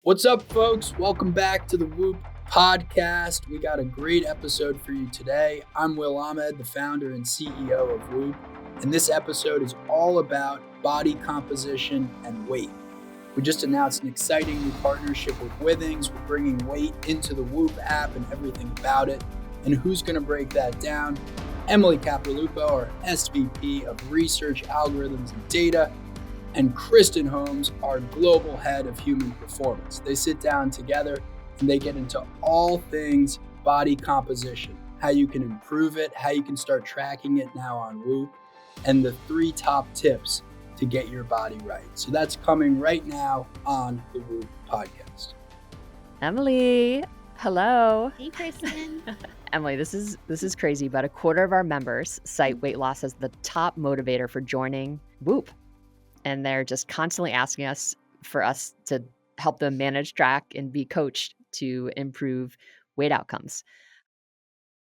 What's up, folks? Welcome back to the Whoop podcast. We got a great episode for you today. I'm Will Ahmed, the founder and CEO of Whoop, and this episode is all about body composition and weight. We just announced an exciting new partnership with Withings. We're bringing weight into the Whoop app and everything about it. And who's going to break that down? Emily Capodilupo, our SVP of Research, Algorithms, and Data, and Kristen Holmes, our global head of human performance. They sit down together and they get into all things body composition, how you can improve it, how you can start tracking it now on Whoop, and the 3 top tips to get your body right. So that's coming right now on the Whoop podcast. Emily, hello. Hey, Kristen. Emily, this is crazy, but a quarter of our members cite weight loss as the top motivator for joining Whoop. And they're just constantly asking us for us to help them manage, track, and be coached to improve weight outcomes.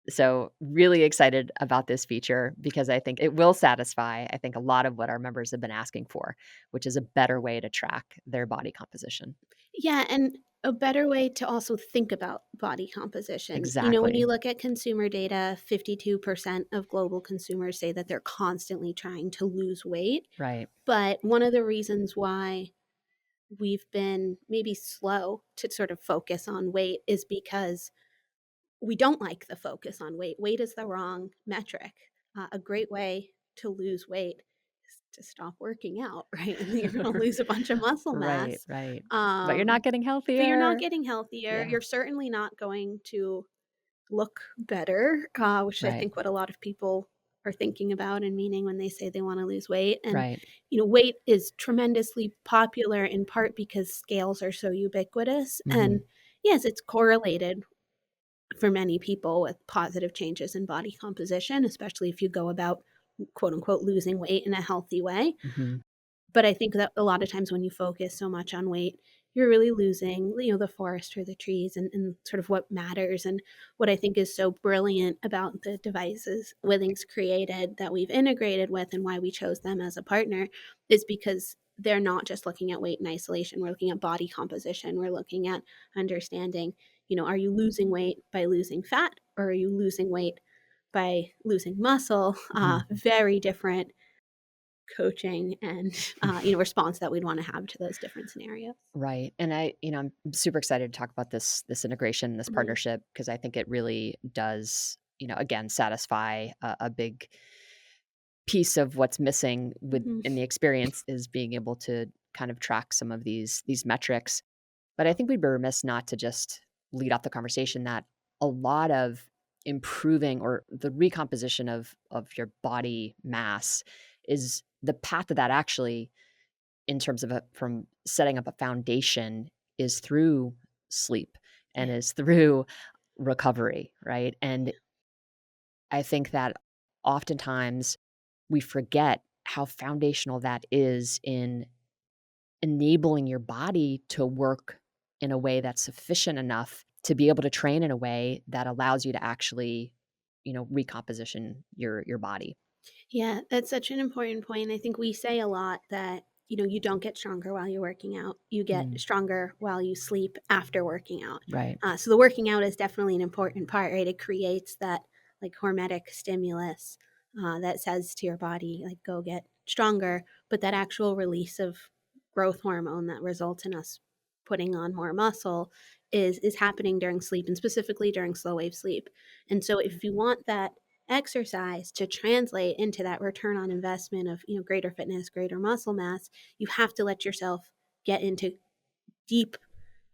So really excited about this feature because I think it will satisfy, a lot of what our members have been asking for, which is a better way to track their body composition. Yeah, and a better way to also think about body composition. Exactly. When you look at consumer data, 52% of global consumers say that they're constantly trying to lose weight. Right. But one of the reasons why we've been maybe slow to sort of focus on weight is because we don't like the focus on weight. Weight is the wrong metric. A great way to lose weight is to stop working out, right? And you're going to lose a bunch of muscle mass. Right. But you're not getting healthier. But you're not getting healthier. Yeah. You're certainly not going to look better, which is, I think, what a lot of people are thinking about and meaning when they say they want to lose weight. And, weight is tremendously popular in part because scales are so ubiquitous. Mm-hmm. And yes, it's correlated for many people with positive changes in body composition, especially if you go about, quote unquote, losing weight in a healthy way. Mm-hmm. But I think that a lot of times when you focus so much on weight, you're really losing, the forest for the trees and sort of what matters. And what I think is so brilliant about the devices Withings created that we've integrated with and why we chose them as a partner is because they're not just looking at weight in isolation. We're looking at body composition. We're looking at understanding, are you losing weight by losing fat or are you losing weight by losing muscle? Very different coaching and response that we'd want to have to those different scenarios. Right. And I'm super excited to talk about this integration, this partnership, because I think it really does, again, satisfy a big piece of what's missing in the experience is being able to kind of track some of these metrics. But I think we'd be remiss not to just lead off the conversation that a lot of improving or the recomposition of your body mass is the path of that actually, in terms of from setting up a foundation, is through sleep and is through recovery, right? And I think that oftentimes we forget how foundational that is in enabling your body to work in a way that's sufficient enough to be able to train in a way that allows you to actually, recomposition your body. Yeah, that's such an important point. I think we say a lot that, you don't get stronger while you're working out. You get stronger while you sleep after working out. Right. So the working out is definitely an important part, right? It creates that like hormetic stimulus that says to your body, like, go get stronger. But that actual release of growth hormone that results in us putting on more muscle is happening during sleep, and specifically during slow wave sleep. And so if you want that exercise to translate into that return on investment of greater fitness, greater muscle mass, you have to let yourself get into deep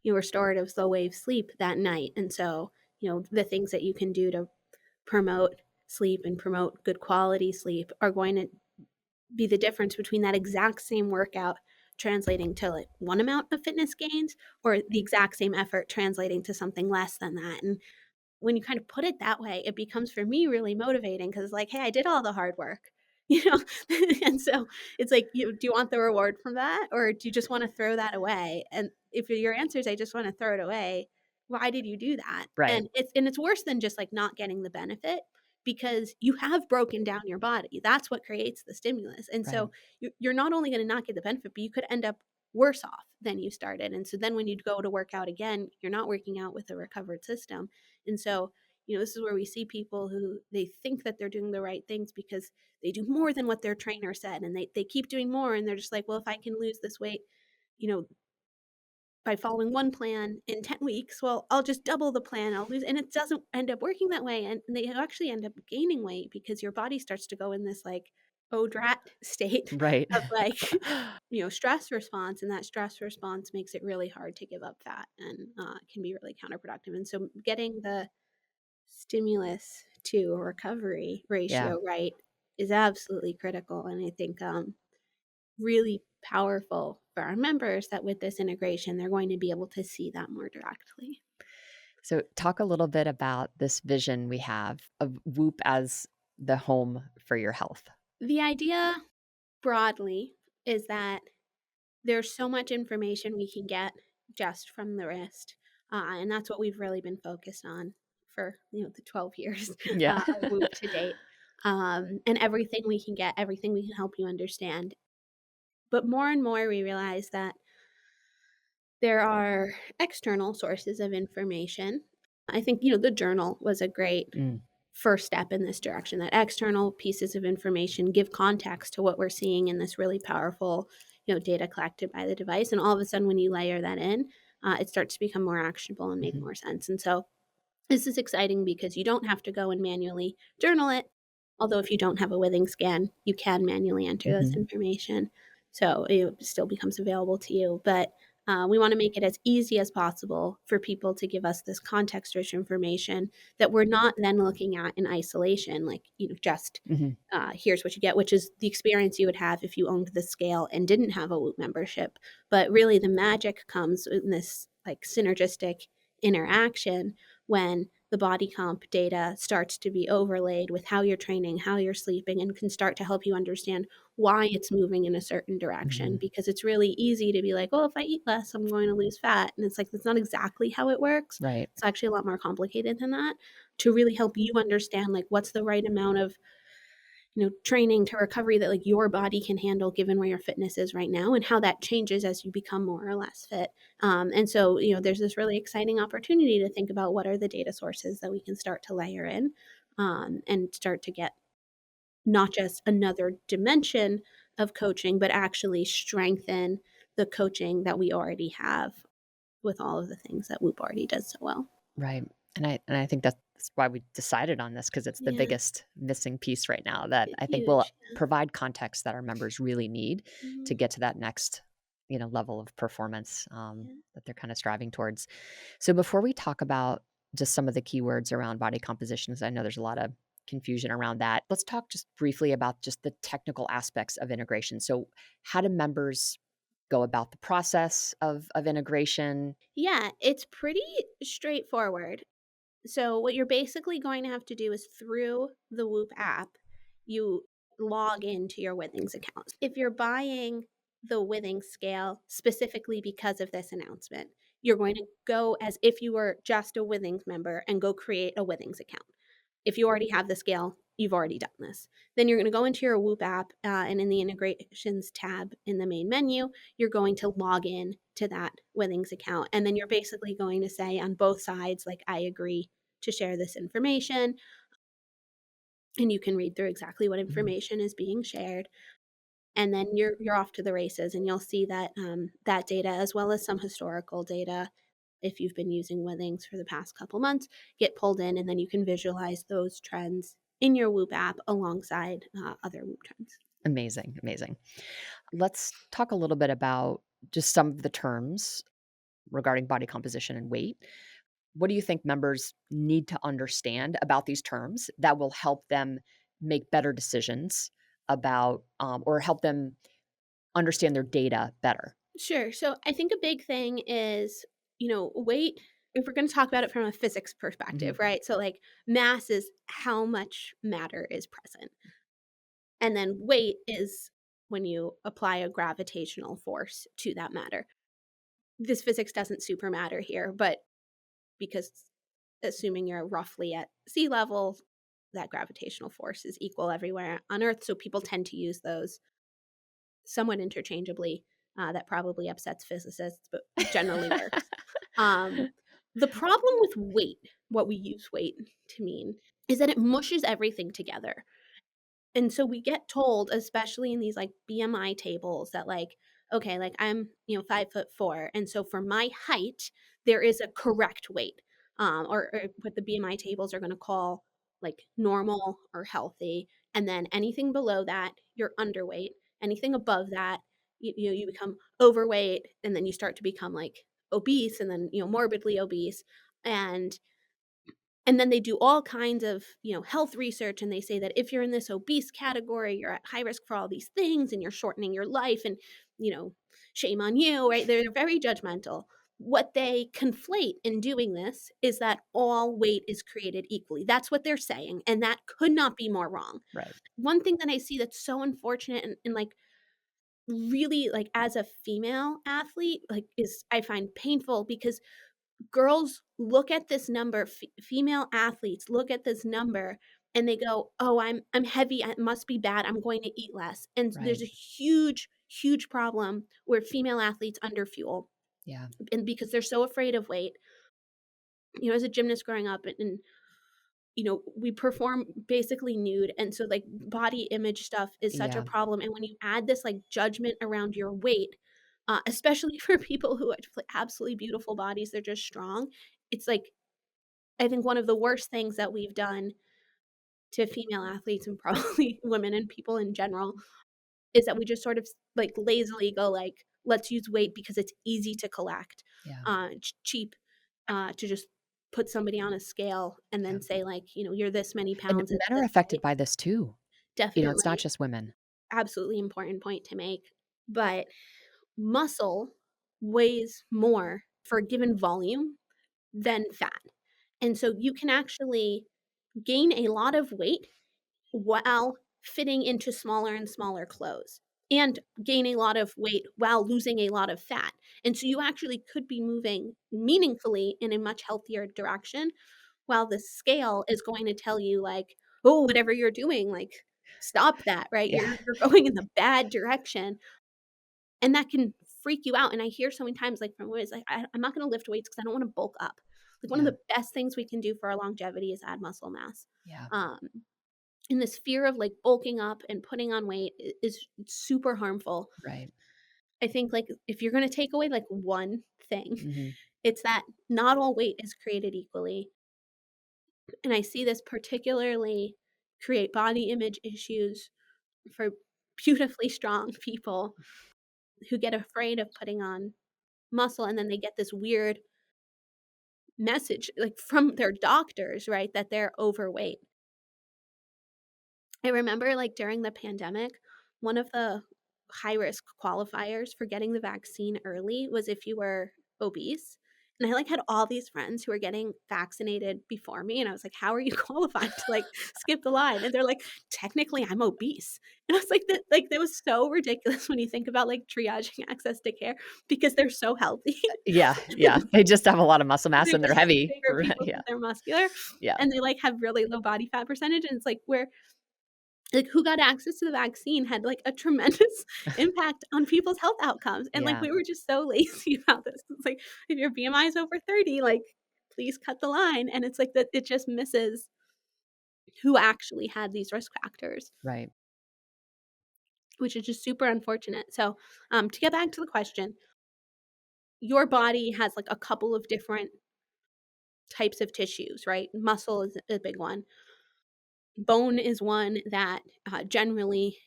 restorative slow wave sleep that night. And so the things that you can do to promote sleep and promote good quality sleep are going to be the difference between that exact same workout translating to like one amount of fitness gains or the exact same effort translating to something less than that. And when you kind of put it that way, it becomes for me really motivating because it's like, hey, I did all the hard work, and so it's like, do you want the reward from that, or do you just want to throw that away? And if your answer is I just want to throw it away, why did you do that? Right. And it's worse than just like not getting the benefit, because you have broken down your body. That's what creates the stimulus. And so you're not only going to not get the benefit, but you could end up worse off than you started. And so then when you go to work out again, you're not working out with a recovered system. And so, this is where we see people who they think that they're doing the right things because they do more than what their trainer said. And they keep doing more. And they're just like, well, if I can lose this weight, you know, by following one plan in 10 weeks, well, I'll just double the plan. I'll lose. And it doesn't end up working that way. And they actually end up gaining weight because your body starts to go in this like, oh, drat state Right. of like, stress response. And that stress response makes it really hard to give up fat and can be really counterproductive. And so getting the stimulus to recovery Yeah. ratio right is absolutely critical. And I think really powerful for our members that with this integration, they're going to be able to see that more directly. So, talk a little bit about this vision we have of Whoop as the home for your health. The idea broadly is that there's so much information we can get just from the wrist. And that's what we've really been focused on for the 12 years Yeah. of Whoop to date. And everything we can get, everything we can help you understand. But more and more we realize that there are external sources of information. I think, the journal was a great Mm. first step in this direction, that external pieces of information give context to what we're seeing in this really powerful, data collected by the device. And all of a sudden, when you layer that in, it starts to become more actionable and make Mhm. more sense. And so this is exciting because you don't have to go and manually journal it. Although if you don't have a Withing scan, you can manually enter this Mhm. information. So it still becomes available to you. But we want to make it as easy as possible for people to give us this context-rich information that we're not then looking at in isolation, like, just Mhm. here's what you get, which is the experience you would have if you owned the scale and didn't have a Whoop membership. But really the magic comes in this like synergistic interaction when the body comp data starts to be overlaid with how you're training, how you're sleeping, and can start to help you understand why it's moving in a certain direction. Mhm. Because it's really easy to be like, oh, if I eat less, I'm going to lose fat. And it's like, that's not exactly how it works. Right. It's actually a lot more complicated than that to really help you understand like what's the right amount of training to recovery that like your body can handle given where your fitness is right now and how that changes as you become more or less fit. And so, there's this really exciting opportunity to think about what are the data sources that we can start to layer in and start to get not just another dimension of coaching, but actually strengthen the coaching that we already have with all of the things that Whoop already does so well. Right. And I think that's why we decided on this because it's the Yeah, biggest missing piece right now that it's I think will huge. provide context that our members really need to Mhm. get to that next, level of performance Yeah. that they're kind of striving towards. So before we talk about just some of the keywords around body composition, 'cause I know there's a lot of confusion around that. Let's talk just briefly about just the technical aspects of integration. So how do members go about the process of integration? Yeah, it's pretty straightforward. So, what you're basically going to have to do is through the Whoop app, you log into your Withings account. If you're buying the Withings scale specifically because of this announcement, you're going to go as if you were just a Withings member and go create a Withings account. If you already have the scale, you've already done this. Then you're going to go into your Whoop app and in the integrations tab in the main menu, you're going to log in to that Withings account. And then you're basically going to say on both sides, like, I agree to share this information. And you can read through exactly what Mhm. information is being shared. And then you're off to the races, and you'll see that that data as well as some historical data, if you've been using Withings for the past couple months, get pulled in, and then you can visualize those trends in your Whoop app alongside other Whoop trends. Amazing, amazing. Let's talk a little bit about just some of the terms regarding body composition and weight. What do you think members need to understand about these terms that will help them make better decisions about, or help them understand their data better? Sure. So I think a big thing is, weight. If we're going to talk about it from a physics Mhm. perspective, right? So, like, mass is how much matter is present. And then weight is when you apply a gravitational force to that matter. This physics doesn't super matter here, but because assuming you're roughly at sea level, that gravitational force is equal everywhere on Earth. So people tend to use those somewhat interchangeably. that probably upsets physicists, but generally works. The problem with weight, what we use weight to mean, is that it mushes everything together. And so we get told, especially in these like BMI tables, that like, okay, like I'm, 5'4". And so for my height, there is a correct weight, or what the BMI tables are going to call like normal or healthy. And then anything below that, you're underweight. Anything above that, you become overweight, and then you start to become like obese, and then, morbidly obese. And then they do all kinds of, health research, and they say that if you're in this obese category, you're at high risk for all these things, and you're shortening your life, and, shame on you, right? They're very judgmental. What they conflate in doing this is that all weight is created equally. That's what they're saying, and that could not be more wrong. Right. One thing that I see that's so unfortunate, and like really like as a female athlete, like is I find painful, because girls look at this number, female athletes look at this number, and they go, "Oh, I'm heavy. It must be bad. I'm going to eat less." And Right. there's a huge, huge problem where female athletes underfuel, Yeah. and because they're so afraid of weight. As a gymnast growing up, and we perform basically nude, and so like body image stuff is such a Yeah. problem. And when you add this like judgment around your weight, especially for people who have like, absolutely beautiful bodies, they're just strong. It's like, I think one of the worst things that we've done to female athletes, and probably women and people in general, is that we just sort of like lazily go like, let's use weight because it's easy to collect, Yeah. cheap, to just put somebody on a scale and Yeah. then say like, you're this many And pounds at men are this affected weight. by this too. It's not Definitely, just women. absolutely important point to make. But muscle weighs more for a given volume than fat. And so you can actually gain a lot of weight while fitting into smaller and smaller clothes, and gain a lot of weight while losing a lot of fat. And so you actually could be moving meaningfully in a much healthier direction, while the scale is going to tell you like, oh, whatever you're doing, like stop that, right? Yeah. You're going in the bad direction. And that can freak you out. And I hear so many times like from women, it's like, I'm not going to lift weights because I don't want to bulk up. Like one of Yeah. the best things we can do for our longevity is add muscle mass. Yeah. Um, and this fear of like bulking up and putting on weight is super harmful. Right. I think like if you're going to take away like one thing, Hmm. it's that not all weight is created equally. And I see this particularly create body image issues for beautifully strong people who get afraid of putting on muscle, and then they get this weird message like from their doctors, right, that they're overweight. I remember like during the pandemic, one of the high risk qualifiers for getting the vaccine early was if you were obese. And I like had all these friends who were getting vaccinated before me. And I was like, how are you qualified to like skip the line? And they're like, technically I'm obese. And I was like that was so ridiculous when you think about like triaging access to care, because they're so healthy. Yeah. Yeah. They just have a lot of muscle mass They're and they're just like heavy. bigger Right. people Yeah. because they're muscular, Yeah. and they like have really low body fat percentage. And it's like where like who got access to the vaccine had like a tremendous impact on people's health outcomes. And like Yeah. we were just so lazy about this. It's like if your BMI is over 30, like please cut the line. And it's like that it just misses who actually had these risk factors, Right. which is just super unfortunate. So to get back to the question, your body has like a couple of different types of tissues, right? Muscle is a big one. Bone is one that generally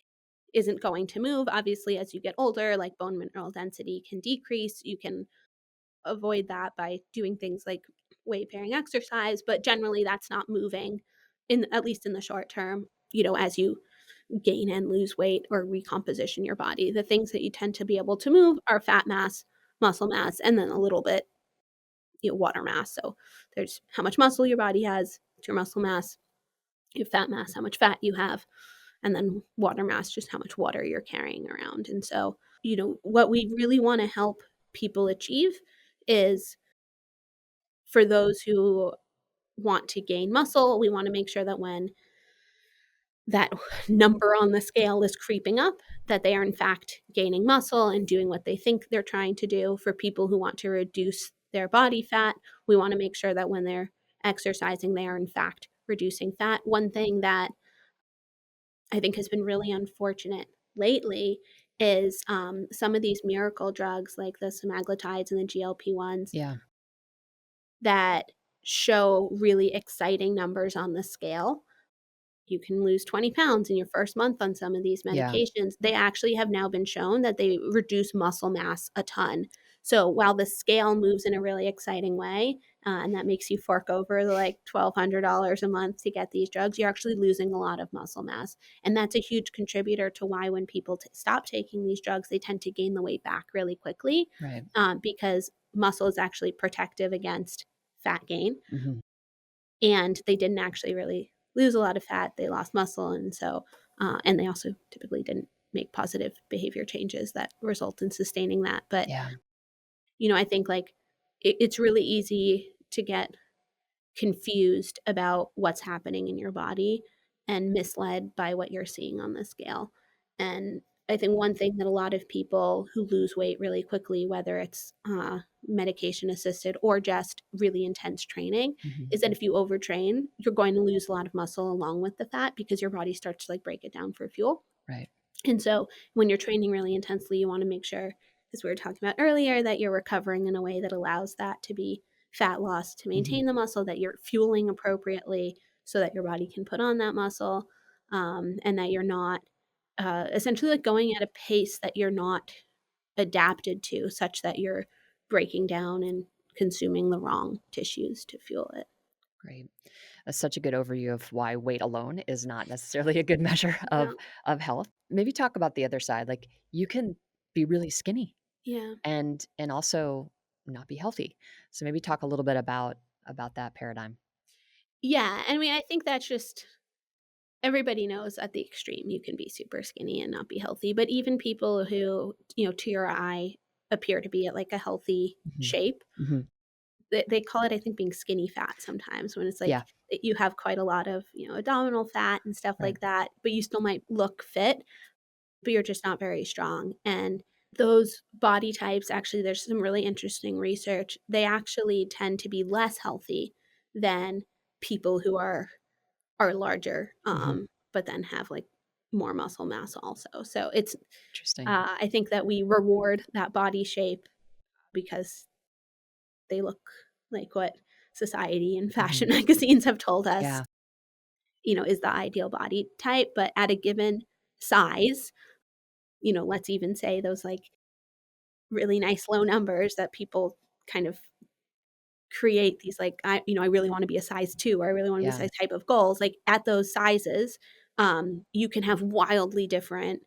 isn't going to move. Obviously, as you get older, like bone mineral density can decrease. You can avoid that by doing things like weight bearing exercise, but generally that's not moving in at least in the short term, as you gain and lose weight or recomposition your body. The things that you tend to be able to move are fat mass, muscle mass, and then a little bit, water mass. So there's how much muscle your body has, it's your muscle mass, your fat mass, how much fat you have, and then water mass, just how much water you're carrying around. And so, what we really want to help people achieve is for those who want to gain muscle, we want to make sure that when that number on the scale is creeping up, that they are in fact gaining muscle and doing what they think they're trying to do. For people who want to reduce their body fat, we want to make sure that when they're exercising, they are in fact reducing fat. One thing that I think has been really unfortunate lately is some of these miracle drugs like the semaglutides and the GLP-1s Yeah. that show really exciting numbers on the scale. You can lose 20 pounds in your first month on some of these Yeah. medications. They actually have now been shown that they reduce muscle mass a ton. So while the scale moves in a really exciting way, and that makes you fork over the like $1,200 a month to get these drugs, you're actually losing a lot of muscle mass. And that's a huge contributor to why when people stop taking these drugs, they tend to gain the weight back really quickly, Right. because muscle is actually protective against fat gain. Mhm. And they didn't actually really lose a lot of fat. They lost muscle. And so, and they also typically didn't make positive behavior changes that result in sustaining that. But, Yeah. I think like it's really easy to get confused about what's happening in your body and misled by what you're seeing on the scale. And I think one thing that a lot of people who lose weight really quickly, whether it's medication assisted or just really intense training, Mhm. is that if you overtrain, you're going to lose a lot of muscle along with the fat because your body starts to like break it down for fuel. Right. And so when you're training really intensely, you want to make sure, as we were talking about earlier, that you're recovering in a way that allows that to be fat loss to Mhm. maintain the muscle, that you're fueling appropriately so that your body can put on that muscle, and that you're not essentially like going at a pace that you're not adapted to, such that you're breaking down and consuming the wrong tissues to fuel it. Great. That's such a good overview of why weight alone is not necessarily a good measure No. of health. Maybe talk about the other side. Like you can be really skinny Yeah. and also not be healthy. So maybe talk a little bit about that paradigm. Yeah. I mean, I think that's just everybody knows at the extreme you can be super skinny and not be healthy, but even people who, to your eye appear to be at like a healthy Mhm. shape, Mhm. they call it, I think, being skinny fat sometimes, when it's like Yeah. you have quite a lot of, abdominal fat and stuff Right. like that, but you still might look fit, but you're just not very strong. And those body types, actually, there's some really interesting research. They actually tend to be less healthy than people who are larger, Mhm. but then have like more muscle mass also. So it's, Interesting. I think that we reward that body shape because they look like what society and fashion Mhm. magazines have told us, Yeah. is the ideal body type. But at a given size, let's even say those like really nice low numbers that people kind of create these like I really want to be a size 2, or I really want to be a Yeah. size type of goals, like at those sizes, you can have wildly different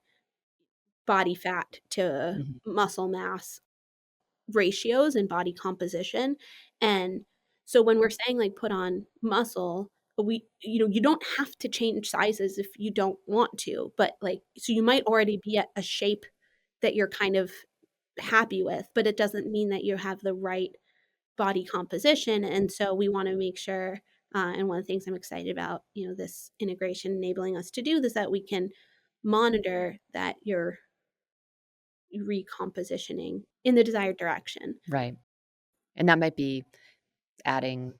body fat to Mhm. muscle mass ratios and body composition. And so when we're saying like put on muscle, you don't have to change sizes if you don't want to, but like, so you might already be at a shape that you're kind of happy with, but it doesn't mean that you have the right body composition. And so we want to make sure, and one of the things I'm excited about, this integration enabling us to do, is that we can monitor that you're recompositioning in the desired direction. Right. And that might be adding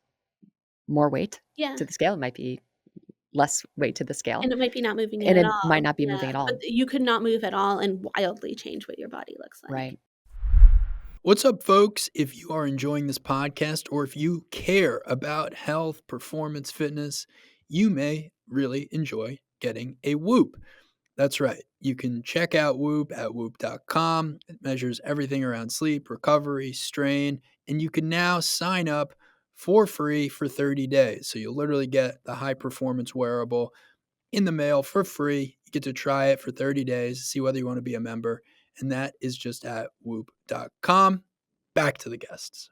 more weight Yeah. to the scale. It might be less weight to the scale. And it might be not moving it And at it might all. not be moving Yeah. at But all. you could not move at all and wildly change what your body looks like. Right. What's up, folks? If you are enjoying this podcast or if you care about health, performance, fitness, you may really enjoy getting a Whoop. That's right. You can check out Whoop at whoop.com. It measures everything around sleep, recovery, strain, and you can now sign up for free for 30 days. So you'll literally get the high performance wearable in the mail for free. You get to try it for 30 days, see whether you want to be a member. And that is just at whoop.com. Back to the guests.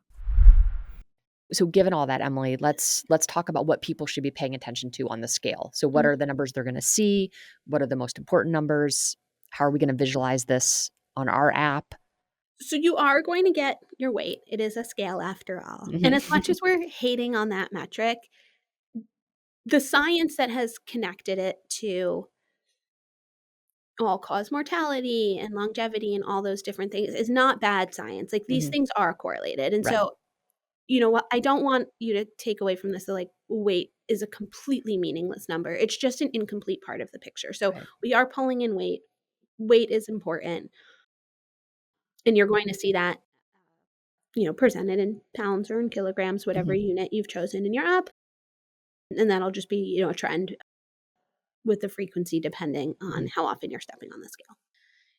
So given all that, Emily, let's talk about what people should be paying attention to on the scale. So what Mhm. are the numbers they're going to see? What are the most important numbers? How are we going to visualize this on our app? So you are going to get your weight. It is a scale after all. And as much Mhm. as we're hating on that metric, the science that has connected it to all-cause mortality and longevity and all those different things is not bad science. Like, these Mhm. things are correlated, and Right. so, you know what, I don't want you to take away from this that, like, weight is a completely meaningless number. It's just an incomplete part of the picture. So Right. we are pulling in weight. Weight is important, and you're going to see that, presented in pounds or in kilograms, whatever Mhm. unit you've chosen in your app, and that'll just be, a trend with the frequency depending on Mhm. how often you're stepping on the scale.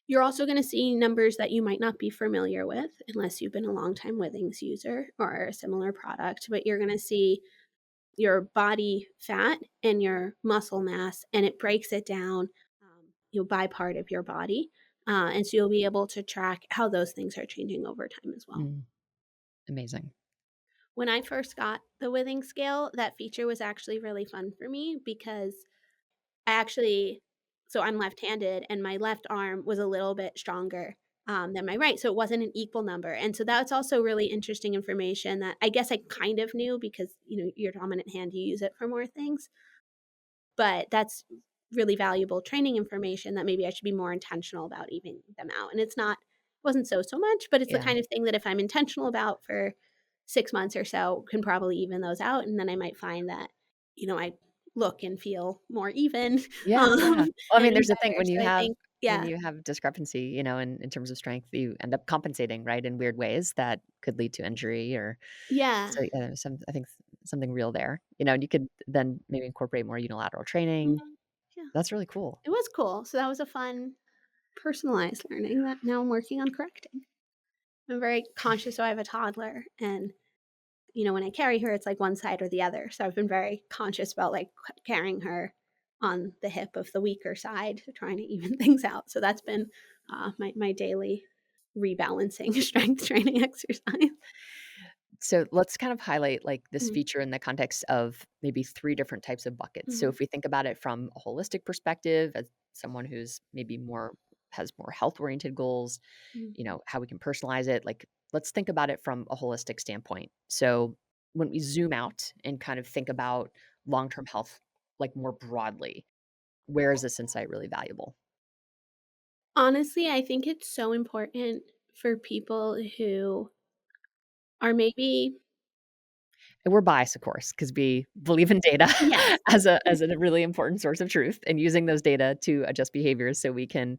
You're also gonna see numbers that you might not be familiar with unless you've been a longtime Withings user or a similar product, but you're gonna see your body fat and your muscle mass, and it breaks it down, by part of your body, and so you'll be able to track how those things are changing over time as well. Mm. Amazing. When I first got the Withings scale, that feature was actually really fun for me because I actually so I'm left-handed, and my left arm was a little bit stronger, than my right, so it wasn't an equal number, and so that's also really interesting information that I guess I kind of knew because, your dominant hand, you use it for more things, but that's really valuable training information that maybe I should be more intentional about evening them out, and wasn't so much, but it's the Yeah. kind of thing that if I'm intentional about for 6 months or so, can probably even those out, and then I might find that, I look and feel more even, Yeah, um, yeah. Well, I mean, and there's a thing better, so I think when yeah. you have discrepancy, in terms of strength, you end up compensating, right, in weird ways that could lead to injury or Yeah. so, yeah, there's I think something real there, and you could then maybe incorporate more unilateral training. Mhm. Yeah. That's really cool. It was cool, so that was a fun personalized learning that now I'm working on correcting. I'm very conscious, so I have a toddler, and when I carry her, it's like one side or the other. So I've been very conscious about like carrying her on the hip of the weaker side, trying to even things out. So that's been my daily rebalancing strength training exercise. So let's kind of highlight like this Mm, feature in the context of maybe three different types of buckets. So mhm, if we think about it from a holistic perspective, as someone who's maybe more has more health oriented goals, mm. how we can personalize it. Like let's think about it from a holistic standpoint. So when we zoom out and kind of think about long term health, like more broadly, where is this insight really valuable? Honestly, I think it's so important for people who are maybe And we're biased, of course, because we believe in data yes. as a really important source of truth and using those data to adjust behaviors so we can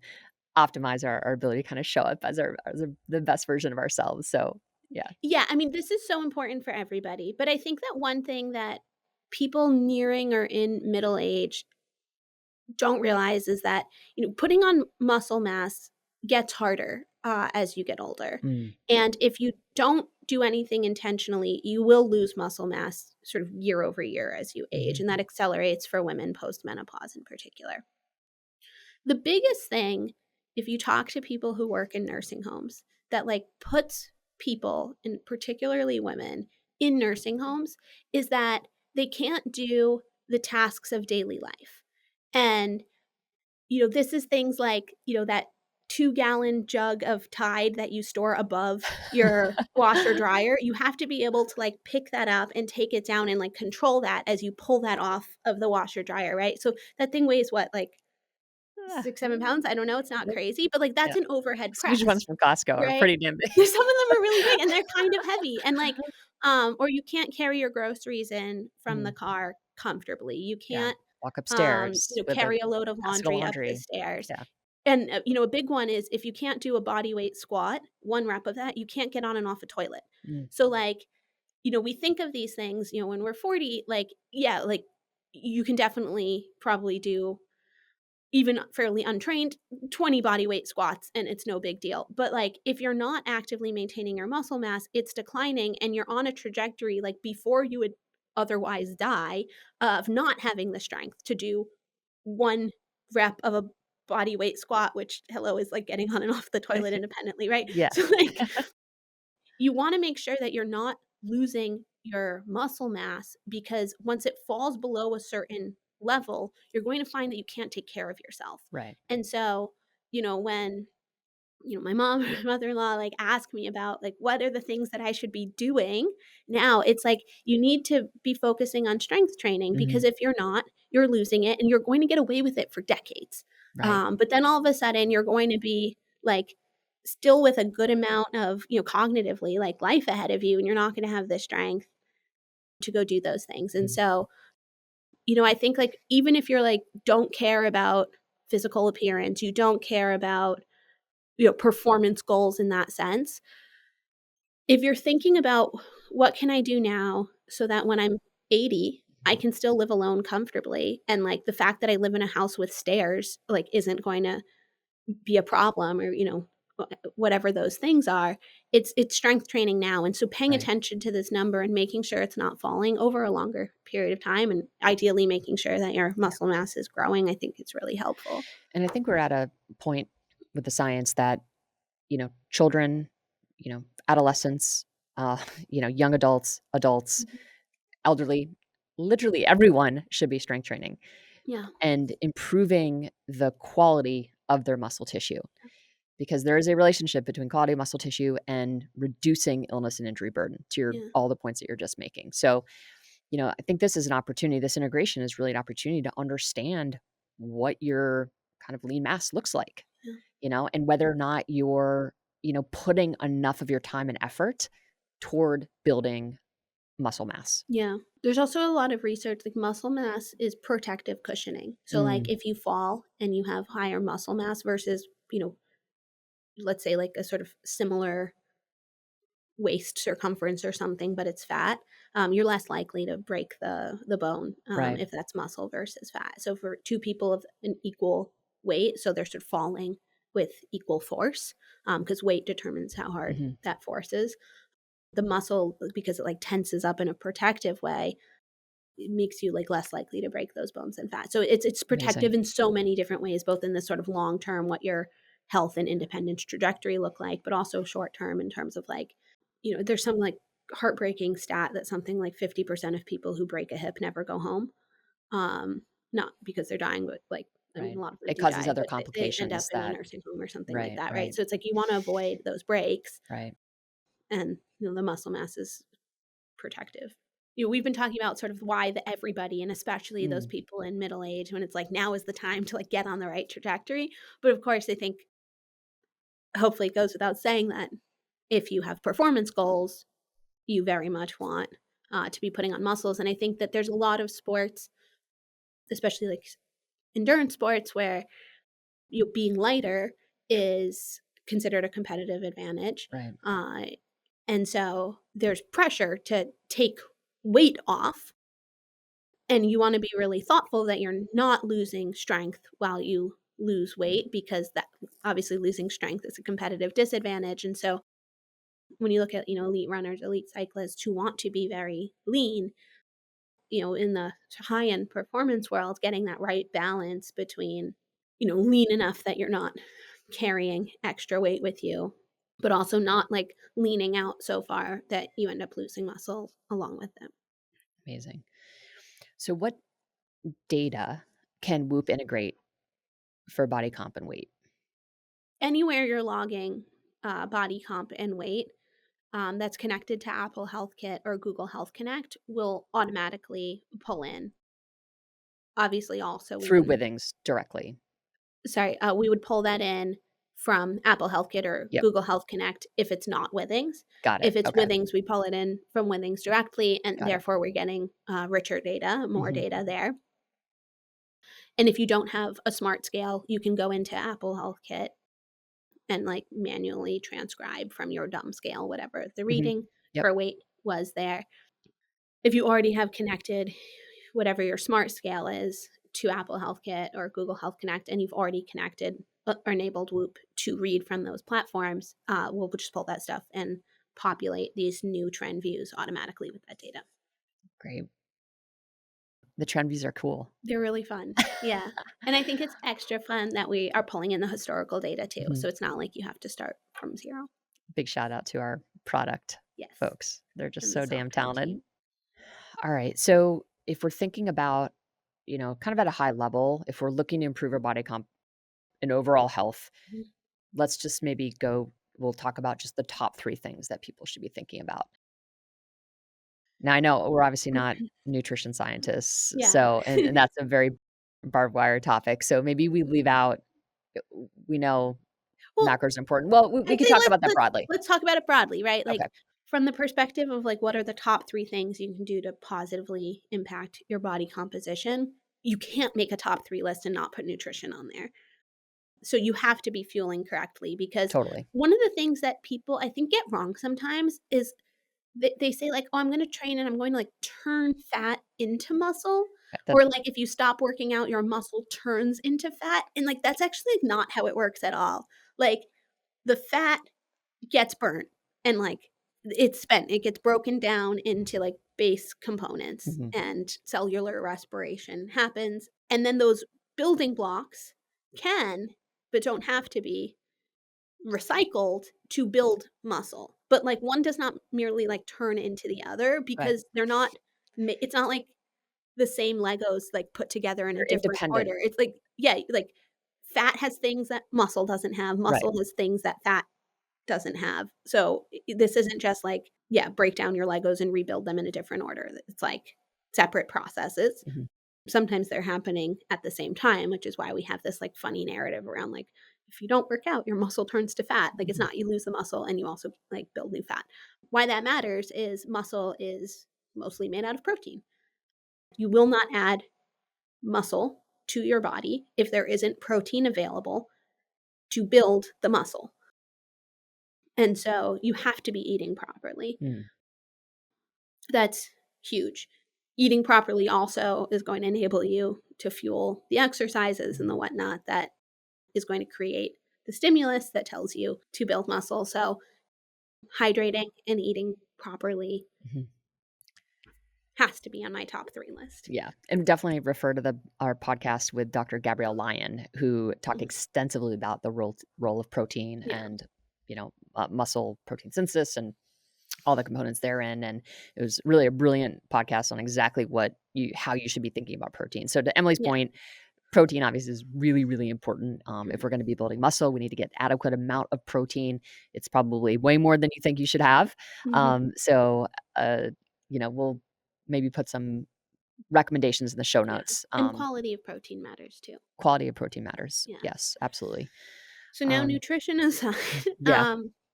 optimize our ability to kind of show up as the best version of ourselves. So, yeah. Yeah, I mean, this is so important for everybody, but I think that one thing that people nearing or in middle age don't realize is that, putting on muscle mass gets harder, as you get older, Mm, and if you don't do anything intentionally, you will lose muscle mass sort of year over year as you age, mhm. and that accelerates for women post-menopause in particular. The biggest thing, if you talk to people who work in nursing homes, that, like, puts people, and particularly women, in nursing homes, is that they can't do the tasks of daily life, and this is things like, that 2-gallon jug of Tide that you store above your washer dryer. You have to be able to, like, pick that up and take it down and, like, control that as you pull that off of the washer dryer, right? So that thing weighs what, like, Ah, 6, 7 pounds? I don't know, it's not yep, crazy, but, like, yeah. that's an overhead Those huge press, ones from Costco are right? pretty damn big. Some of them are really big, and they're kind of heavy, and, like, or you can't carry your groceries in from the Mm, car comfortably. You yeah. can't, Walk upstairs with a carry a load of basket of laundry up the laundry. stairs. Yeah. And, a big one is if you can't do a body weight squat, 1 rep of that, you can't get on and off a toilet. Mm, So, like, we think of these things, when we're 40, like, yeah, like, you can definitely probably do, even fairly untrained, 20 body weight squats, and it's no big deal. But, like, if you're not actively maintaining your muscle mass, it's declining, and you're on a trajectory, like, before you would otherwise die, of not having the strength to do 1 rep of a body weight squat, which, hello, is like getting on and off the toilet independently, right? yeah. So, like, you wanna make sure that you're not losing your muscle mass, because once it falls below a certain level, you're going to find that you can't take care of yourself. Right. And so, when my mom and my mother-in-law like ask me about like what are the things that I should be doing now. It's like you need to be focusing on strength training because if you're not, you're losing it and you're going to get away with it for decades. Right. But then all of a sudden you're going to be like still with a good amount of cognitively like life ahead of you, and you're not going to have the strength to go do those things. And so I think like even if you're like don't care about physical appearance, you don't care about performance goals in that sense. If you're thinking about what can I do now so that when I'm 80, I can still live alone comfortably, and like the fact that I live in a house with stairs like isn't going to be a problem, or whatever those things are, it's strength training now. And so paying Right. attention to this number and making sure it's not falling over a longer period of time, and ideally making sure that your muscle mass is growing, I think it's really helpful. And I think we're at a point with the science that, children, adolescents, young adults, Mhm. elderly, literally everyone should be strength training Yeah. and improving the quality of their muscle tissue, because there is a relationship between quality of muscle tissue and reducing illness and injury burden to Yeah. all the points that you're just making. So, I think this is an opportunity. This integration is really an opportunity to understand what your kind of lean mass looks like, Yeah. and whether or not you're, putting enough of your time and effort toward building muscle mass. Yeah. There's also a lot of research like muscle mass is protective cushioning. So like Mm, if you fall and you have higher muscle mass versus, let's say like a sort of similar waist circumference or something, but it's fat, you're less likely to break the bone right. if that's muscle versus fat. So for two people of an equal weight, so they're sort of falling with equal force, because weight determines how hard Mhm. that force is. The muscle, because it like tenses up in a protective way, it makes you like less likely to break those bones and fat. So it's Amazing. protective in so many different ways, both in this sort of long term, what your health and independence trajectory look like, but also short term in terms of like, there's some like heartbreaking stat that something like 50% of people who break a hip never go home. Um, Not because they're dying, but like, I mean, Right. a lot of them It do causes die, other but they end up complications in a that nursing home or something like right, that, right? right, So it's like you want to avoid those breaks, right. and the muscle mass is protective. We've been talking about sort of why the everybody, and especially those Mm, people in middle age, when it's like now is the time to like get on the right trajectory. But of course, I think hopefully it goes without saying that if you have performance goals, you very much want to be putting on muscles. And I think that there's a lot of sports, especially like endurance sports, where being lighter is considered a competitive advantage. right. Uh, and so there's pressure to take weight off, and you want to be really thoughtful that you're not losing strength while you lose weight, because that obviously losing strength is a competitive disadvantage. And so when you look at elite runners, elite cyclists who want to be very lean, in the high end performance world, getting that right balance between lean enough that you're not carrying extra weight with you, but also not like leaning out so far that you end up losing muscle along with it. Amazing. So what data can Whoop integrate for body comp and weight? Anywhere you're logging body comp and weight, that's connected to Apple Health Kit or Google Health Connect will automatically pull in. Obviously, also we Through would Withings directly. we would pull that in from Apple Health Kit or Yep. Google Health Connect if it's not Withings. Got it. If it's Okay. Withings, we pull it in from Withings directly, and Got it. therefore we're getting richer data, more Mhm. data there. And if you don't have a smart scale, you can go into Apple Health Kit and like manually transcribe from your dumb scale whatever the Mhm. reading Yep. for weight was there. If you already have connected whatever your smart scale is to Apple Health Kit or Google Health Connect, and you've already connected or enabled Whoop to read from those platforms, we'll just pull that stuff and populate these new trend views automatically with that data. Great. The trend views are cool. They're really fun. Yeah. And I think it's extra fun that we are pulling in the historical data too. Mhm. So it's not like you have to start from zero. Big shout out to our product Yes. folks. They're just And the so damn software talented. team. All right. So if we're thinking about, kind of at a high level, if we're looking to improve our body comp and overall health, Mhm. let's just we'll talk about just the top 3 things that people should be thinking about. Now, I know we're obviously not nutrition scientists, Yeah. so and that's a very barbed wire topic, so maybe we leave out we know Well, macros are important. Well, we I'd could say talk about that broadly. let's talk about it broadly, right? Like Okay, from the perspective of like what are the top 3 things you can do to positively impact your body composition? You can't make a top 3 list and not put nutrition on there. So you have to be fueling correctly because totally. one of the things that people I think get wrong sometimes is they say like, "Oh, I'm gonna train and I'm going to like turn fat into muscle." That Or like if you stop working out, your muscle turns into fat. And like that's actually not how it works at all. Like the fat gets burnt and like it's spent. It gets broken down into like base components mhm, and cellular respiration happens. And then those building blocks can, but don't have to be recycled to build muscle. But like one does not merely like turn into the other right. because they're not, it's not like the same Legos like put together in a They're different independent. order. It's like, yeah, like fat has things that muscle doesn't have, Right. muscle has things that fat doesn't have. So this isn't just like, yeah, break down your Legos and rebuild them in a different order. It's like separate processes. Mhm, Sometimes they're happening at the same time, which is why we have this like funny narrative around like if you don't work out, your muscle turns to fat. Like it's mhm, not you lose the muscle and you also like build new fat. Why that matters is muscle is mostly made out of protein. You will not add muscle to your body if there isn't protein available to build the muscle. And so you have to be eating properly. mm, That's huge. Eating properly also is going to enable you to fuel the exercises and mhm, the whatnot that is going to create the stimulus that tells you to build muscle. So, hydrating and eating properly mhm. has to be on my top 3 list. Yeah, and definitely refer to our podcast with Dr. Gabrielle Lyon, who talked Mhm. extensively about the role of protein Yeah. and, muscle protein synthesis and all the components therein, and it was really a brilliant podcast on exactly how you should be thinking about protein. So to Emily's Yeah. point, protein obviously is really, really important. If Mhm. we're gonna be building muscle, we need to get adequate amount of protein. It's probably way more than you think you should have. Mhm. So, uh, we'll maybe put some recommendations in the show Yeah. notes. And quality of protein matters too. Quality of protein matters. Yeah. Yes, absolutely. So now Um, nutrition aside, yeah.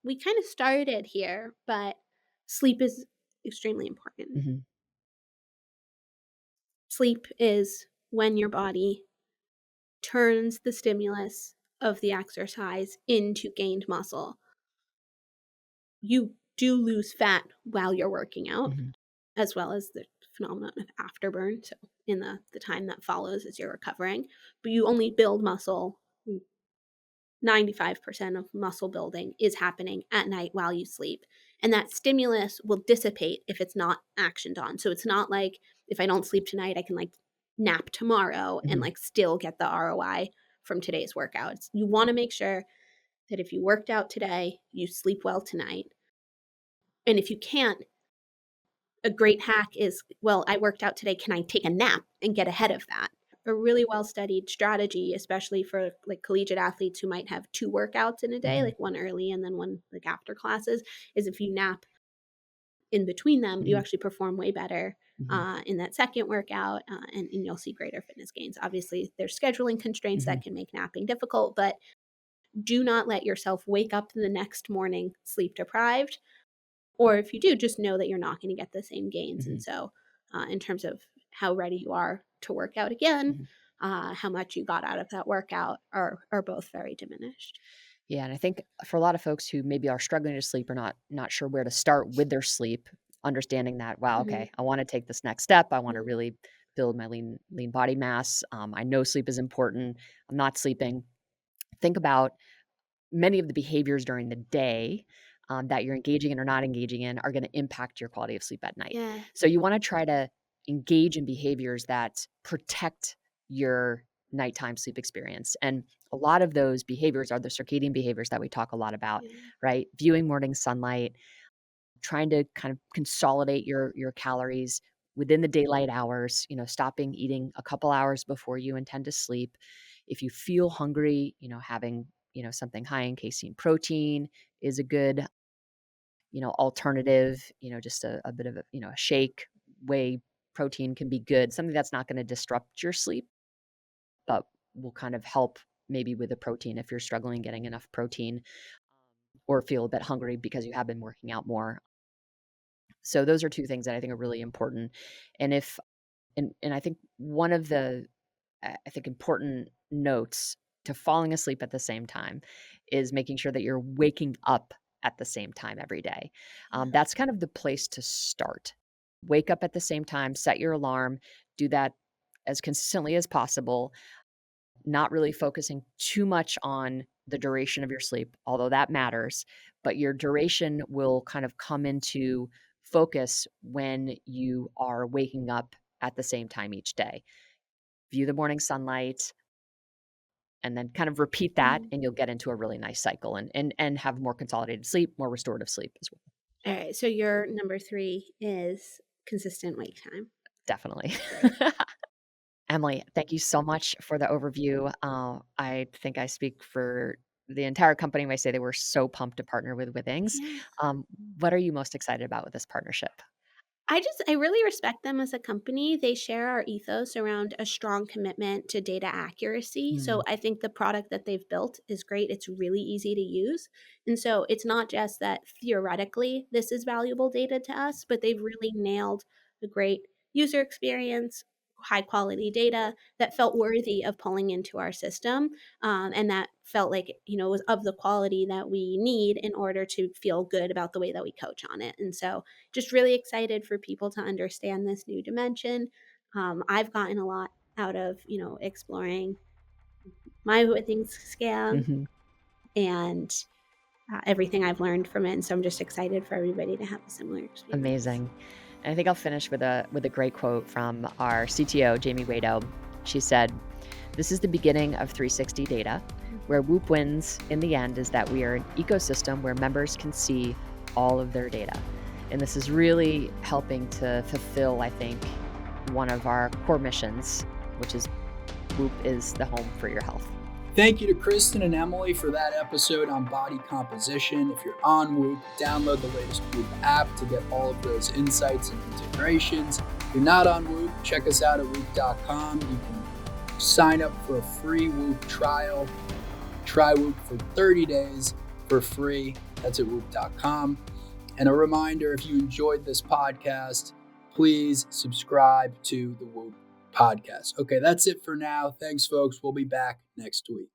we kind of started here, but sleep is extremely important. Mhm, Sleep is when your body turns the stimulus of the exercise into gained muscle. You do lose fat while you're working out, mhm, as well as the phenomenon of afterburn. So, in the time that follows as you're recovering, but you only build muscle. 95% of muscle building is happening at night while you sleep. And that stimulus will dissipate if it's not actioned on. So, it's not like if I don't sleep tonight, I can like nap tomorrow and mhm, like still get the ROI from today's workouts. You want to make sure that if you worked out today, you sleep well tonight. And if you can't, a great hack is, well, I worked out today. Can I take a nap and get ahead of that? A really well studied strategy, especially for like collegiate athletes who might have 2 workouts in a day, mhm, like one early and then one like after classes, is if you nap in between them, you mhm, actually perform way better mhm, in that second workout, and you'll see greater fitness gains. Obviously, there's scheduling constraints mhm, that can make napping difficult, but do not let yourself wake up the next morning sleep deprived. Or if you do, just know that you're not going to get the same gains. And mhm, so, in terms of how ready you are to work out again, mhm. how much you got out of that workout are both very diminished. Yeah, and I think for a lot of folks who maybe are struggling to sleep or not sure where to start with their sleep, understanding that, wow, Hmm. okay, I wanna take this next step. I wanna Yeah. really build my lean body mass. I know sleep is important. I'm not sleeping. Think about many of the behaviors during the day, that you're engaging in or not engaging in are gonna impact your quality of sleep at night. Yeah. So you wanna try to engage in behaviors that protect your nighttime sleep experience, and a lot of those behaviors are the circadian behaviors that we talk a lot about, Yeah. right? Viewing morning sunlight, trying to kind of consolidate your calories within the daylight hours, stopping eating a couple hours before you intend to sleep. If you feel hungry, having something high in casein protein is a good, alternative, just a bit of a shake. Whey protein can be good. Something that's not going to disrupt your sleep, but will kind of help maybe with the protein if you're struggling getting enough protein or feel a bit hungry because you have been working out more. So those are two things that I think are really important. And I think one of the important notes to falling asleep at the same time is making sure that you're waking up at the same time every day. That's kind of the place to start. Wake up at the same time, set your alarm, do that as consistently as possible, not really focusing too much on the duration of your sleep, although that matters, but your duration will kind of come into focus when you are waking up at the same time each day. View the morning sunlight and then kind of repeat that, and you'll get into a really nice cycle and have more consolidated sleep, more restorative sleep as well. All right. So your number 3 is consistent wake time. Definitely. Emily, thank you so much for the overview. I think I speak for the entire company when I say they were so pumped to partner with Withings. Yeah. What are you most excited about with this partnership? I really respect them as a company. They share our ethos around a strong commitment to data accuracy. So I think the product that they've built is great. It's really easy to use. And so it's not just that theoretically this is valuable data to us, but they've really nailed a great user experience, high quality data that felt worthy of pulling into our system. And that felt like, was of the quality that we need in order to feel good about the way that we coach on it. And so just really excited for people to understand this new dimension. I've gotten a lot out of, exploring my Withings scam and everything I've learned from it. And so I'm just excited for everybody to have a similar experience. Amazing. And I think I'll finish with a great quote from our CTO, Jamie Wado. She said, "This is the beginning of 360 data. Where Whoop wins in the end is that we are an ecosystem where members can see all of their data." And this is really helping to fulfill, I think, one of our core missions, which is Whoop is the home for your health. Thank you to Kristen and Emily for that episode on body composition. If you're on Whoop, download the latest Whoop app to get all of those insights and integrations. If you're not on Whoop, check us out at Whoop.com. You can sign up for a free Whoop trial. Try Whoop for 30 days for free. That's at Whoop.com. And a reminder, if you enjoyed this podcast, please subscribe to the Whoop podcast. Okay, that's it for now. Thanks, folks. We'll be back next week.